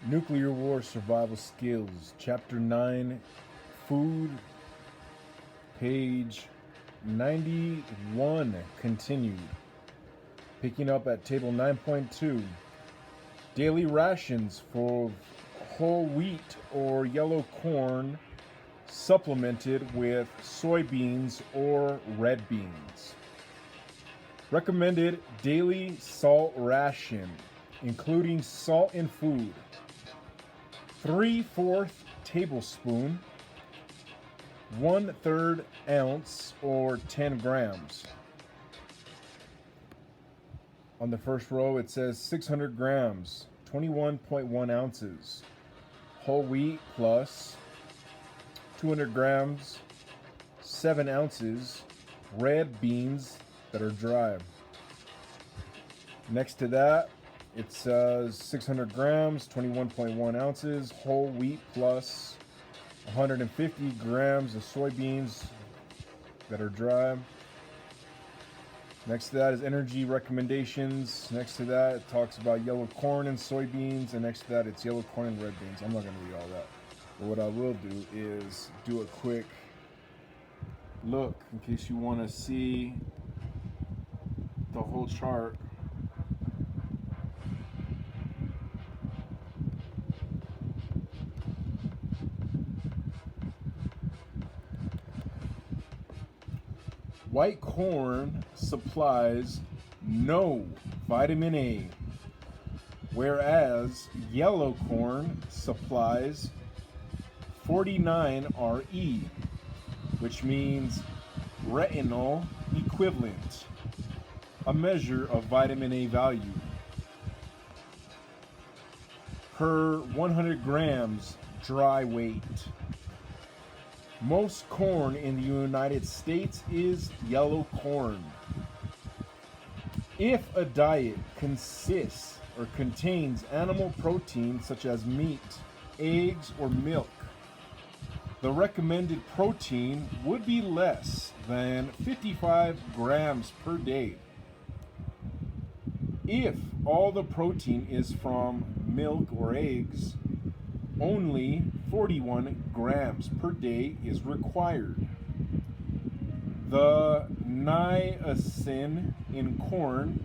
Nuclear War Survival Skills, Chapter 9, Food, page 91, continued. Picking up at table 9.2. Daily rations for whole wheat or yellow corn supplemented with soybeans or red beans. Recommended daily salt ration, including salt in food. 3/4 tablespoon, 1/3 ounce or 10 grams. On the first row it says 600 grams, 21.1 ounces. Whole wheat plus 200 grams, 7 ounces. Red beans that are dry. Next to that, it says 600 grams, 21.1 ounces, whole wheat plus 150 grams of soybeans that are dry. Next to that is energy recommendations. Next to that, it talks about yellow corn and soybeans. And next to that, it's yellow corn and red beans. I'm not going to read all that. But what I will do is do a quick look in case you want to see the whole chart. White corn supplies no vitamin A, whereas yellow corn supplies 49 RE, which means retinol equivalent, a measure of vitamin A value. Per 100 grams dry weight. Most corn in the United States is yellow corn. If a diet consists or contains animal protein such as meat, eggs, or milk, the recommended protein would be less than 55 grams per day. If all the protein is from milk or eggs, only 41 grams per day is required. The niacin in corn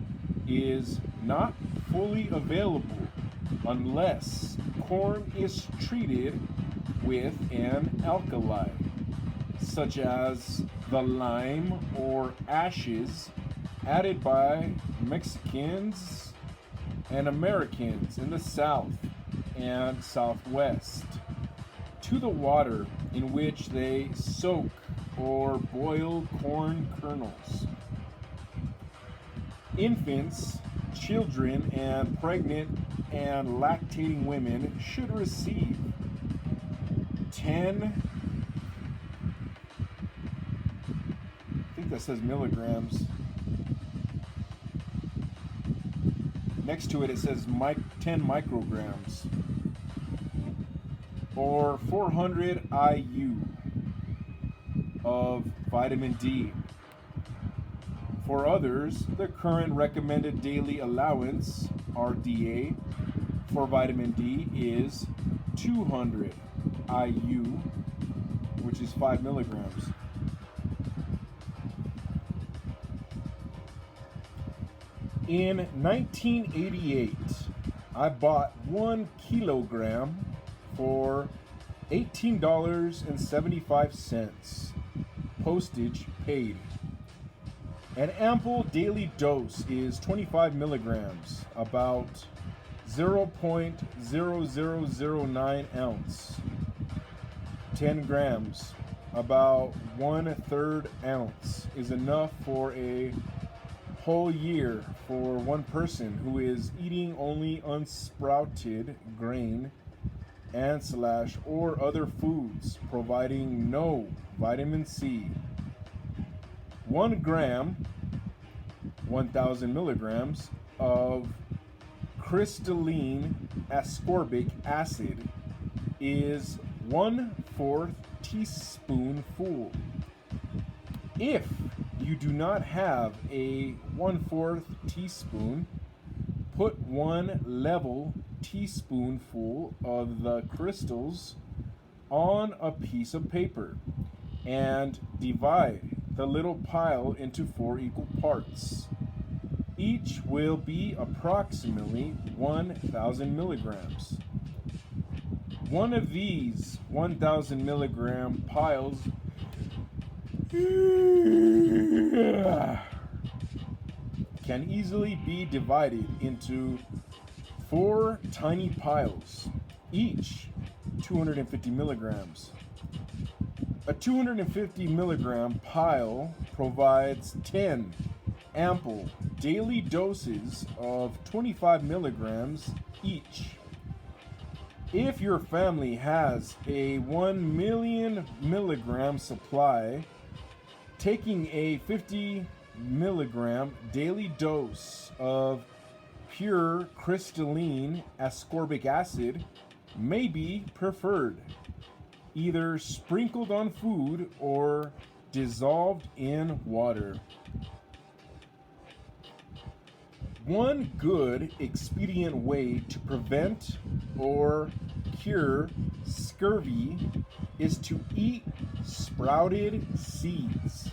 is not fully available unless corn is treated with an alkali, such as the lime or ashes added by Mexicans and Americans in the South and Southwest to the water in which they soak or boil corn kernels. Infants, children, and pregnant and lactating women should receive 10, I think that says milligrams. Next to it, it says 10 micrograms or 400 IU of vitamin D. For others, the current recommended daily allowance, RDA, for vitamin D is 200 IU, which is 5 milligrams. In 1988, I bought 1 kilogram for $18.75, postage paid. An ample daily dose is 25 milligrams, about 0.0009 ounce. 10 grams, about 1/3 ounce, is enough for a whole year for one person who is eating only unsprouted grain and / or other foods providing no vitamin C. 1 gram, 1,000 milligrams of crystalline ascorbic acid is 1/4 teaspoonful. If you do not have a 1/4 teaspoon, put 1 level teaspoonful of the crystals on a piece of paper and divide the little pile into 4 equal parts. Each will be approximately 1,000 milligrams. One of these 1,000 milligram piles can easily be divided into 4 tiny piles, each 250 milligrams. A 250 milligram pile provides 10 ample daily doses of 25 milligrams each. If your family has a 1 million milligram supply, taking a 50 milligram daily dose of pure crystalline ascorbic acid may be preferred, either sprinkled on food or dissolved in water. One good expedient way to prevent or cure scurvy is to eat sprouted seeds,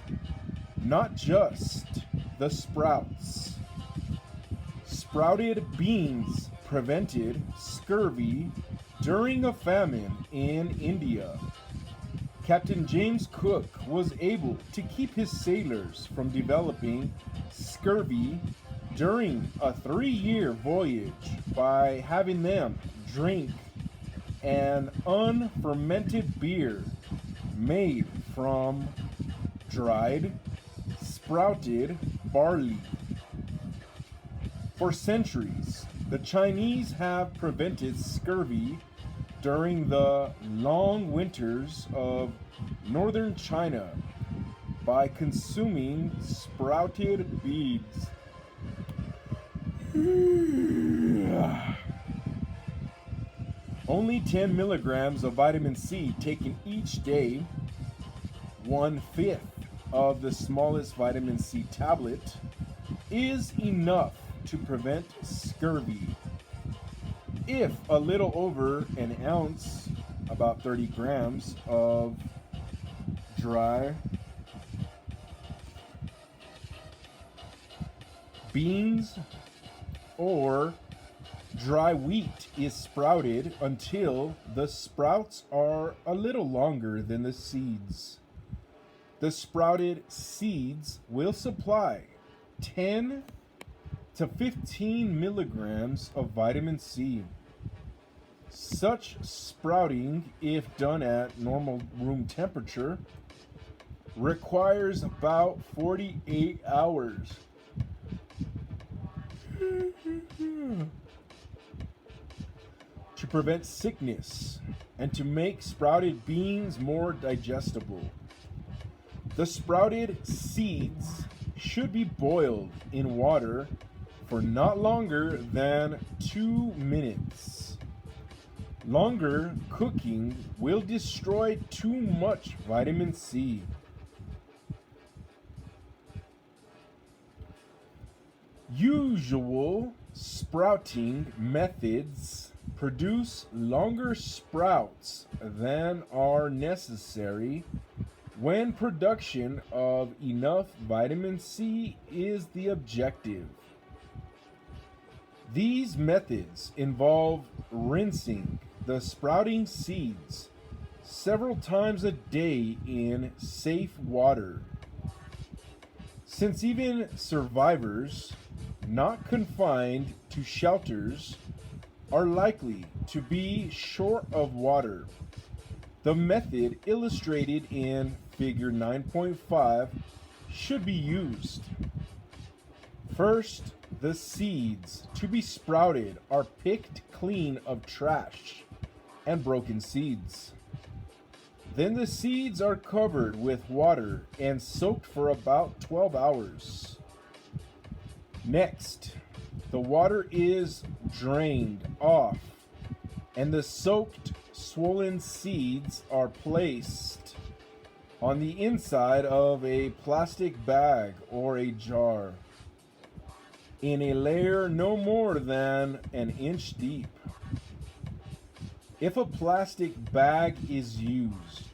not just the sprouts. Sprouted beans prevented scurvy during a famine in India. Captain James Cook was able to keep his sailors from developing scurvy during a 3-year voyage by having them drink an unfermented beer made from dried, sprouted barley. For centuries, the Chinese have prevented scurvy during the long winters of northern China by consuming sprouted beans. Only 10 milligrams of vitamin C taken each day, 1/5 of the smallest vitamin C tablet, is enough to prevent scurvy. If a little over an ounce, about 30 grams of dry beans or dry wheat is sprouted until the sprouts are a little longer than the seeds, the sprouted seeds will supply 10 to 15 milligrams of vitamin C. Such sprouting, if done at normal room temperature, requires about 48 hours. To prevent sickness and to make sprouted beans more digestible. The sprouted seeds should be boiled in water for not longer than 2 minutes. Longer cooking will destroy too much vitamin C. Usual sprouting methods produce longer sprouts than are necessary when production of enough vitamin C is the objective. These methods involve rinsing the sprouting seeds several times a day in safe water. Since even survivors not confined to shelters are likely to be short of water, the method illustrated in figure 9.5 should be used. First, the seeds to be sprouted are picked clean of trash and broken seeds. Then the seeds are covered with water and soaked for about 12 hours. Next, the water is drained off and the soaked, swollen seeds are placed on the inside of a plastic bag or a jar in a layer no more than an inch deep. If a plastic bag is used,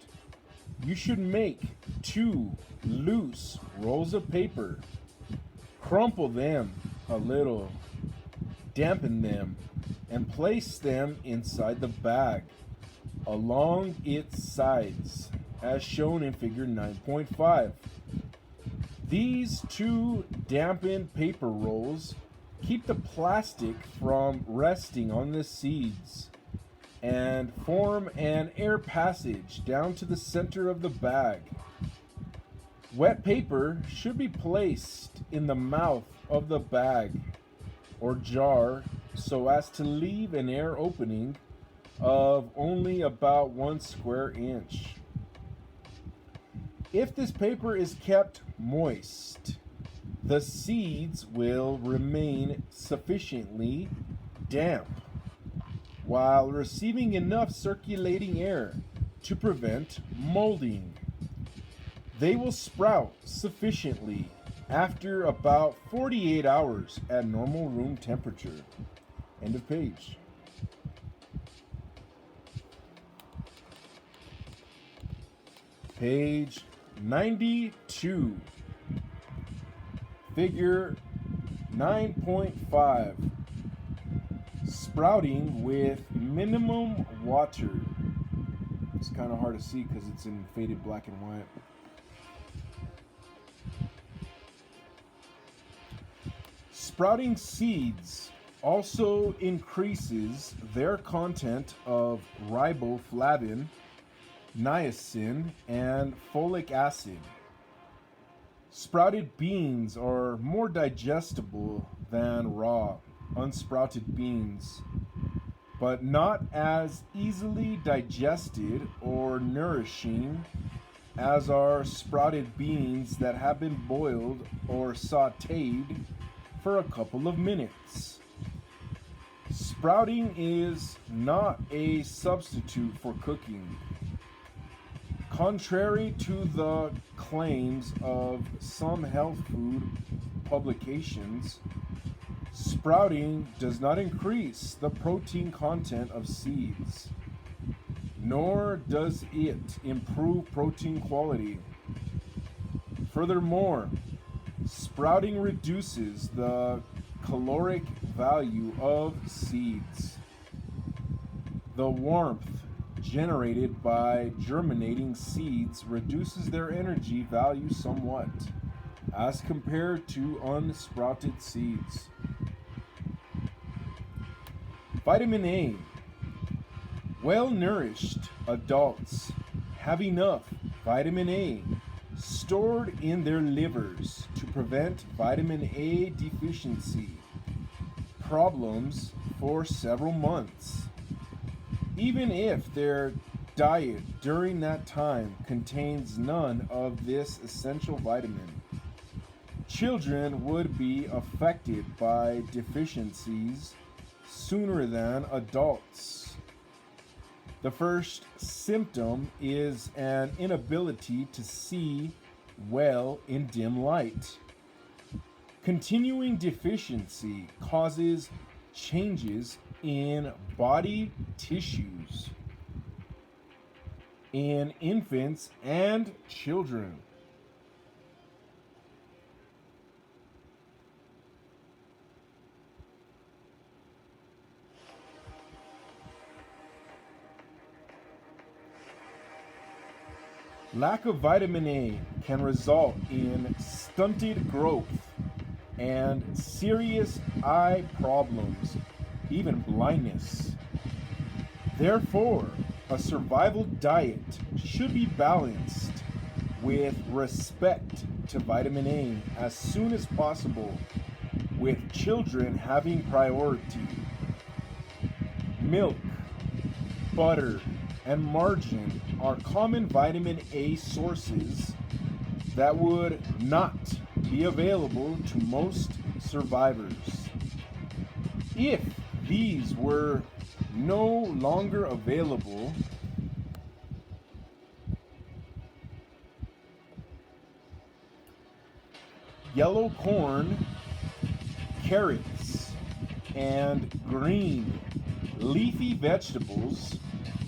you should make 2 loose rolls of paper, crumple them a little, dampen them, and place them inside the bag along its sides, as shown in figure 9.5. These 2 dampened paper rolls keep the plastic from resting on the seeds and form an air passage down to the center of the bag. Wet paper should be placed in the mouth of the bag or jar so as to leave an air opening of only about 1 square inch. If this paper is kept moist, the seeds will remain sufficiently damp while receiving enough circulating air to prevent molding. They will sprout sufficiently after about 48 hours at normal room temperature. End of page. Page 92. Figure 9.5. Sprouting with minimum water. It's kind of hard to see because it's in faded black and white. Sprouting seeds also increases their content of riboflavin, niacin, and folic acid. Sprouted beans are more digestible than raw, unsprouted beans, but not as easily digested or nourishing as are sprouted beans that have been boiled or sauteed for a couple of minutes. Sprouting is not a substitute for cooking. Contrary to the claims of some health food publications, sprouting does not increase the protein content of seeds, nor does it improve protein quality. Furthermore, sprouting reduces the caloric value of seeds. The warmth generated by germinating seeds reduces their energy value somewhat as compared to unsprouted seeds. Vitamin A. Well-nourished adults have enough vitamin A stored in their livers to prevent vitamin A deficiency problems for several months, even if their diet during that time contains none of this essential vitamin. Children would be affected by deficiencies sooner than adults. The first symptom is an inability to see well in dim light. Continuing deficiency causes changes in body tissues in infants and children. Lack of vitamin A can result in stunted growth and serious eye problems, even blindness. Therefore, a survival diet should be balanced with respect to vitamin A as soon as possible, with children having priority. Milk, butter, and margarine are common vitamin A sources that would not be available to most survivors. If these were no longer available, yellow corn, carrots, and green leafy vegetables,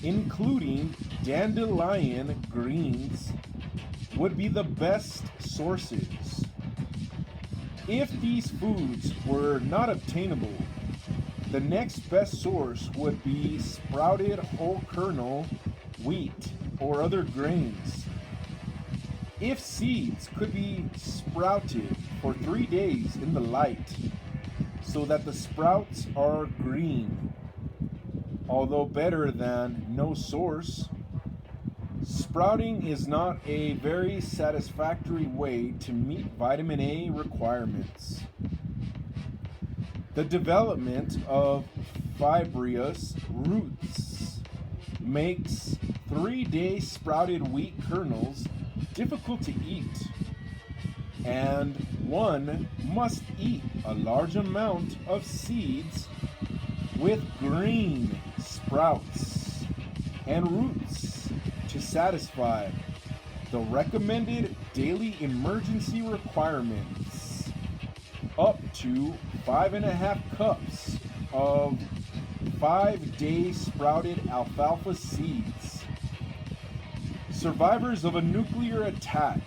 including dandelion greens, would be the best sources. If these foods were not obtainable, the next best source would be sprouted whole kernel wheat or other grains. If seeds could be sprouted for 3 days in the light so that the sprouts are green, although better than no source, sprouting is not a very satisfactory way to meet vitamin A requirements. The development of fibrous roots makes 3-day sprouted wheat kernels difficult to eat, and one must eat a large amount of seeds with green sprouts and roots to satisfy the recommended daily emergency requirements, up to 5.5 cups of 5-day sprouted alfalfa seeds. Survivors of a nuclear attack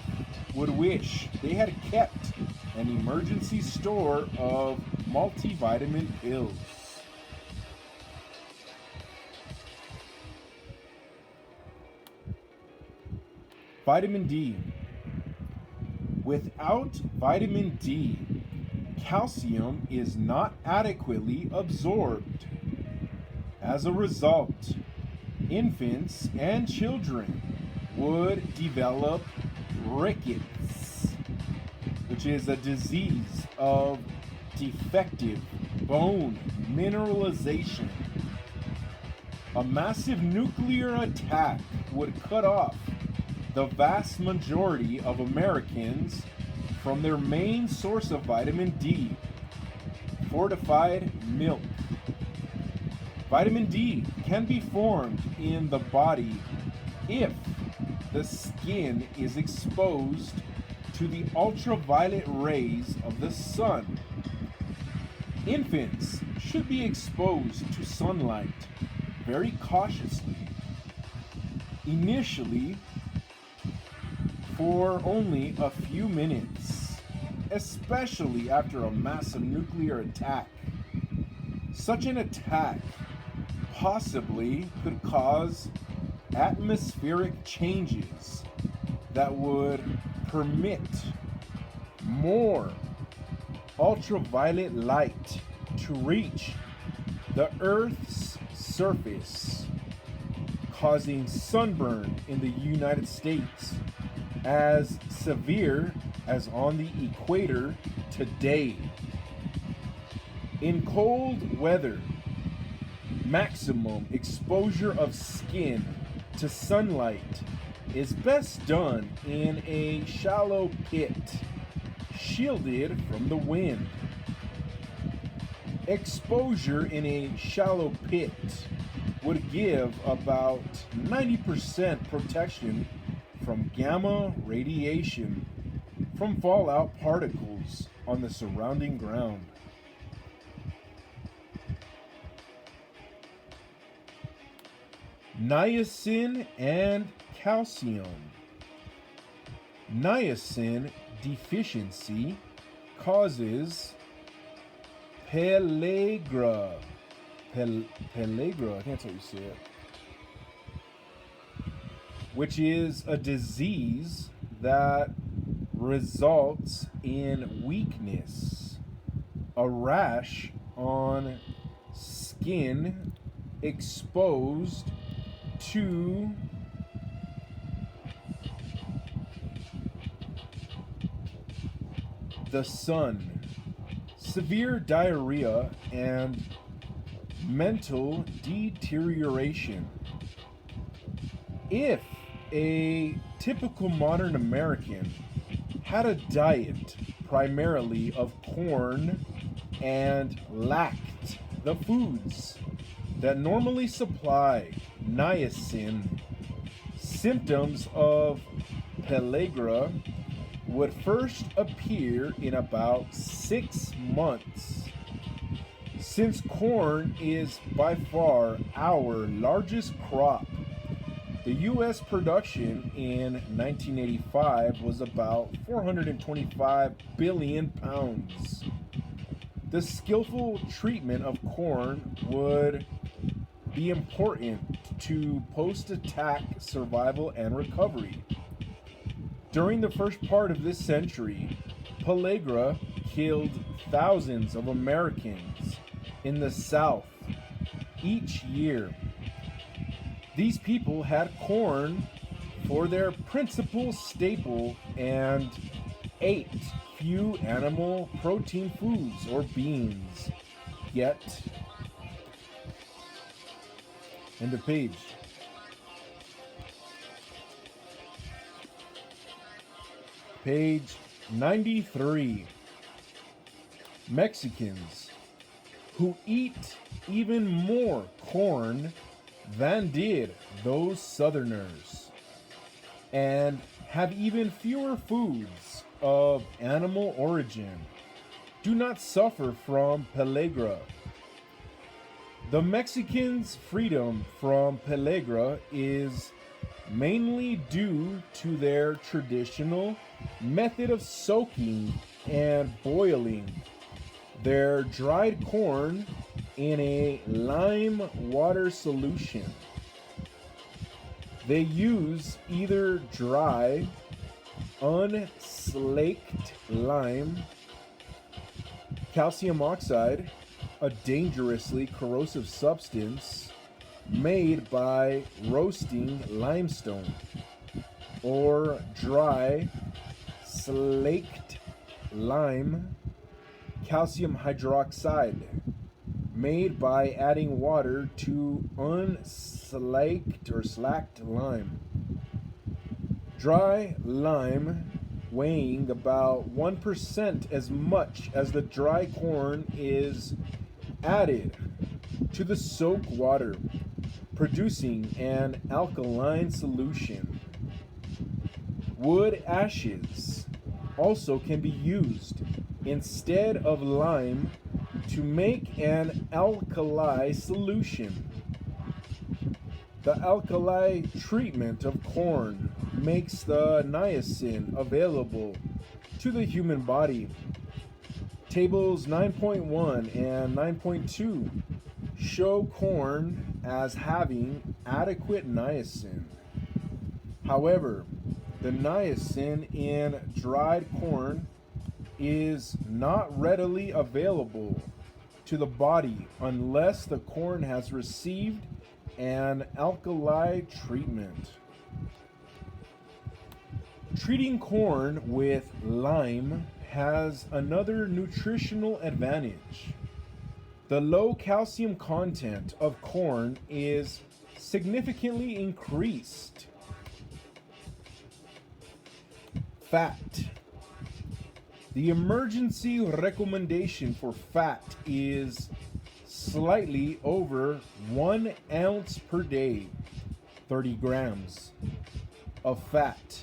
would wish they had kept an emergency store of multivitamin pills. Vitamin D. Without vitamin D, calcium is not adequately absorbed. As a result, infants and children would develop rickets, which is a disease of defective bone mineralization. A massive nuclear attack would cut off the vast majority of Americans from their main source of vitamin D, fortified milk. Vitamin D can be formed in the body if the skin is exposed to the ultraviolet rays of the sun. Infants should be exposed to sunlight very cautiously. Initially, for only a few minutes, especially after a massive nuclear attack. Such an attack possibly could cause atmospheric changes that would permit more ultraviolet light to reach the Earth's surface, causing sunburn in the United States as severe as on the equator today. In cold weather, maximum exposure of skin to sunlight is best done in a shallow pit, shielded from the wind. Exposure in a shallow pit would give about 90% protection from gamma radiation from fallout particles on the surrounding ground. Niacin and calcium. Niacin deficiency causes pellagra. Pellagra, I think that's how you say it. Which is a disease that results in weakness, a rash on skin exposed to the sun, severe diarrhea, and mental deterioration. If a typical modern American had a diet primarily of corn and lacked the foods that normally supply niacin, symptoms of pellagra would first appear in about 6 months. Since corn is by far our largest crop, the U.S. production in 1985 was about 425 billion pounds. The skillful treatment of corn would be important to post-attack survival and recovery. During the first part of this century, pellagra killed thousands of Americans in the South each year. These people had corn for their principal staple and ate few animal protein foods or beans. Yet, end of page. Page 93. Mexicans who eat even more corn than did those Southerners, and have even fewer foods of animal origin, do not suffer from pellagra. The Mexicans' freedom from pellagra is mainly due to their traditional method of soaking and boiling their dried corn in a lime water solution. They use either dry, unslaked lime, calcium oxide, a dangerously corrosive substance made by roasting limestone, or dry, slaked lime, calcium hydroxide, made by adding water to unslaked or slacked lime. Dry lime, weighing about 1% as much as the dry corn, is added to the soak water, producing an alkaline solution. Wood ashes also can be used instead of lime to make an alkali solution. The alkali treatment of corn makes the niacin available to the human body. Tables 9.1 and 9.2 show corn as having adequate niacin. However, the niacin in dried corn is not readily available to the body unless the corn has received an alkali treatment. Treating corn with lime has another nutritional advantage. The low calcium content of corn is significantly increased. Fat. The emergency recommendation for fat is slightly over 1 ounce per day, 30 grams of fat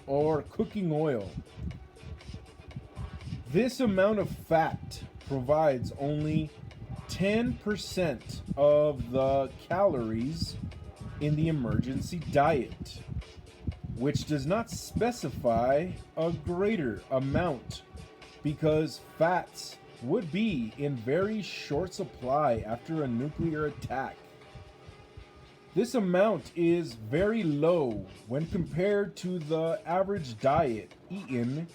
or cooking oil. This amount of fat provides only 10% of the calories in the emergency diet, which does not specify a greater amount because fats would be in very short supply after a nuclear attack. This amount is very low when compared to the average diet eaten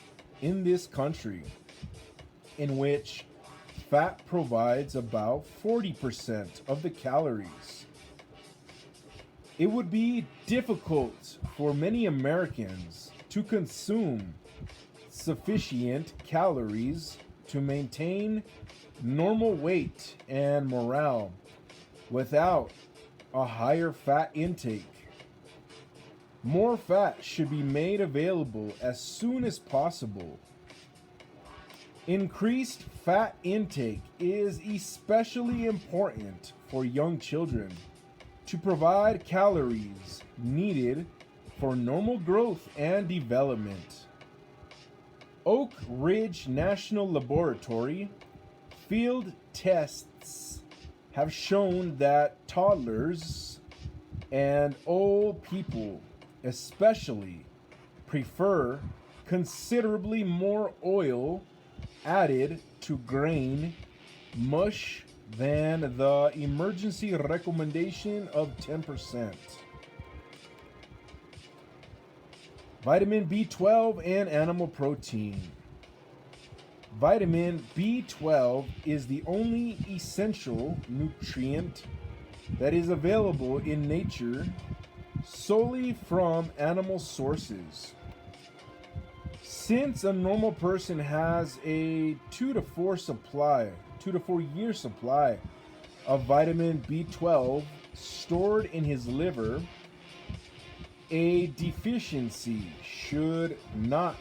in this country, in which fat provides about 40% of the calories. It would be difficult for many Americans to consume sufficient calories to maintain normal weight and morale without a higher fat intake. More fat should be made available as soon as possible. Increased fat intake is especially important for young children to provide calories needed for normal growth and development. Oak Ridge National Laboratory field tests have shown that toddlers and old people especially prefer considerably more oil added to grain mush than the emergency recommendation of 10%. Vitamin B12 and animal protein. Vitamin B12 is the only essential nutrient that is available in nature solely from animal sources. Since a normal person has a 2 to 4 year supply of vitamin B12 stored in his liver, a deficiency should not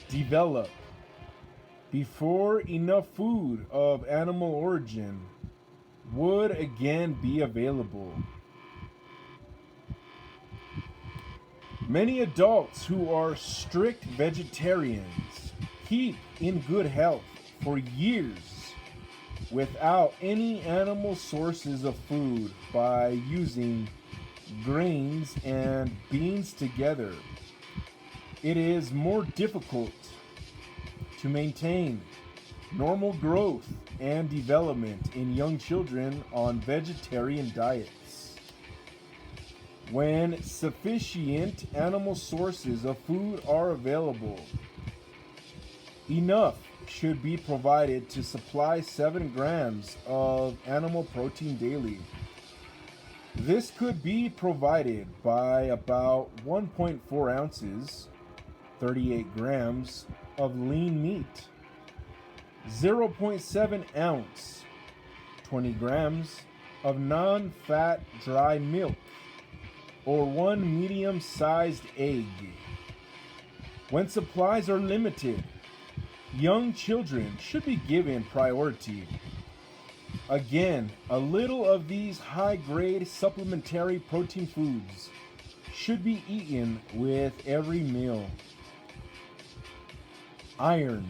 develop before enough food of animal origin would again be available. Many adults who are strict vegetarians keep in good health for years without any animal sources of food by using grains and beans together. It is more difficult to maintain normal growth and development in young children on vegetarian diets. When sufficient animal sources of food are available, enough should be provided to supply 7 grams of animal protein daily. This could be provided by about 1.4 ounces, 38 grams, of lean meat, 0.7 ounce, 20 grams, of non-fat dry milk, or 1 medium-sized egg. When supplies are limited, young children should be given priority. Again, a little of these high-grade supplementary protein foods should be eaten with every meal. Iron.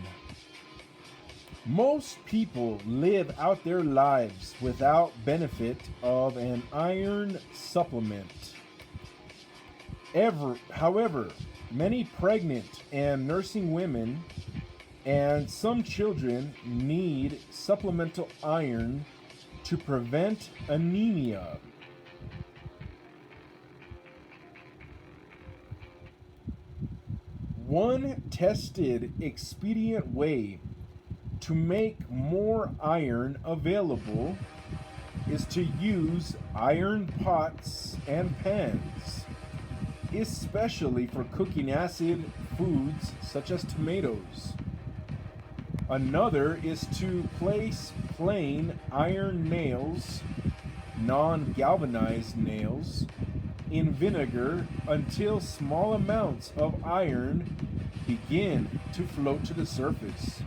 Most people live out their lives without benefit of an iron supplement. However, many pregnant and nursing women and some children need supplemental iron to prevent anemia. One tested expedient way to make more iron available is to use iron pots and pans, especially for cooking acid foods such as tomatoes. Another is to place plain iron nails, non-galvanized nails, in vinegar until small amounts of iron begin to float to the surface.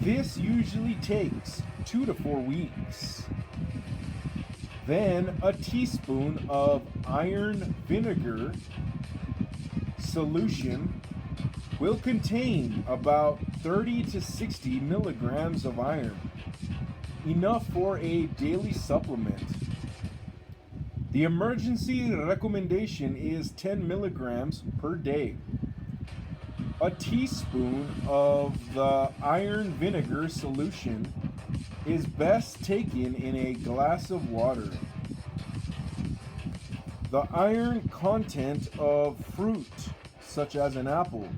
This usually takes 2 to 4 weeks. Then a teaspoon of iron vinegar solution will contain about 30 to 60 milligrams of iron, enough for a daily supplement. The emergency recommendation is 10 milligrams per day. A teaspoon of the iron vinegar solution is best taken in a glass of water. The iron content of fruit, such as an apple,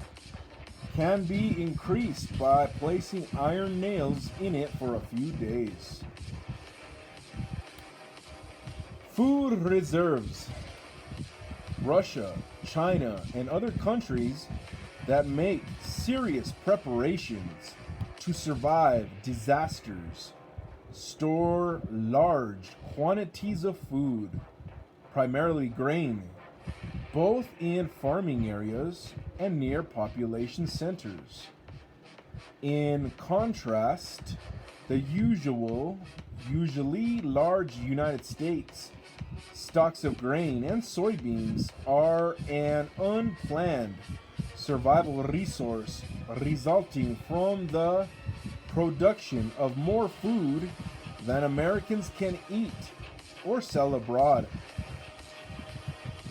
can be increased by placing iron nails in it for a few days. Food reserves. Russia, China, and other countries that make serious preparations to survive disasters store large quantities of food, primarily grain, both in farming areas and near population centers. In contrast, the usually large United States stocks of grain and soybeans are an unplanned survival resource resulting from the production of more food than Americans can eat or sell abroad.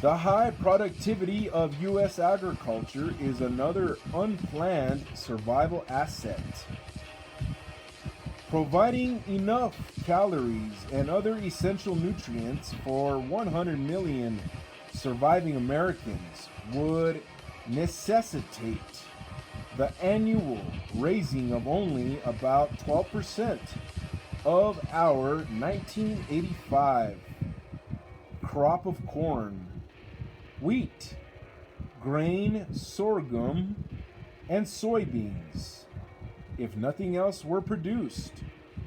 The high productivity of U.S. agriculture is another unplanned survival asset. Providing enough calories and other essential nutrients for 100 million surviving Americans would necessitate the annual raising of only about 12% of our 1985 crop of corn, wheat, grain, sorghum, and soybeans. If nothing else were produced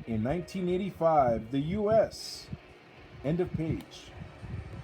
in 1985, the U.S. End of page.